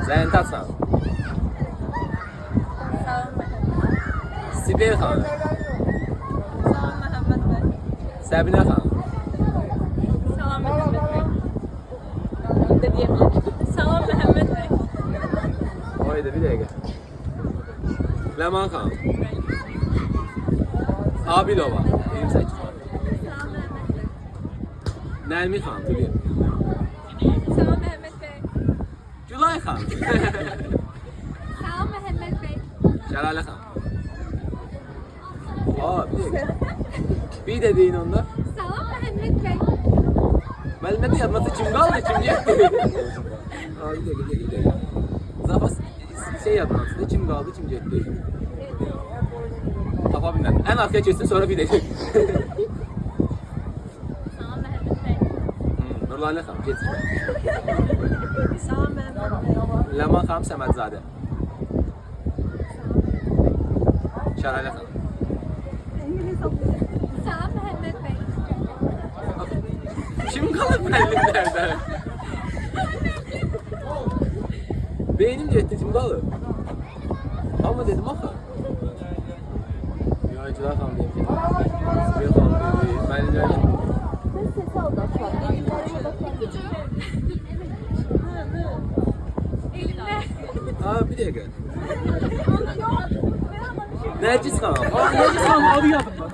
Zəntat xanım. Sibel xanım. Salam Məhəmməd bəy. Səbinə xanım. Salam Məhəmməd bəy. Salam Məhəmməd bəy. Haydi bir dəqiqə. Ləman xanım. Abidova. 28 xanım. Salam Məhəmməd bəy. Nərmi xanım. Biliyorum. Salam Məhəmməd bəy. Gülay xanım. Salam Məhəmməd bəy. Cəlalə xanım. Aa, bir dəqiqə. Bir də deyin onda. Salam Məhəmməd bəy. Müəllimə yazması kim qaldı, kim getdi? Aa, bir dəqiqə. Zapas şey yazması kim qaldı, kim getdi? Tapa bilmədim. Ən arkaya keçsin, sonra bir dəqiqə. Salam Məhəmməd bəy. Nurlanə xanım, keçsin. Salam Məhəmməd bəy. Ləman xanım, Səmədzadə. Şəlalə xanım. Salam Məhəmməd bəy. Kim qalıb müəllimlərdə? Beynim getdi, kim qalıb? Amma dedim axı. Yayıncılar xanım deyim ki. Sibel xanım deyim, müəllimlər deyim. Ben sesi aldı aşağıda. Elimdə. Aa, bir dəqiqə. Nərgiz xanım. Aa, Nərgiz xanım adı yadımda.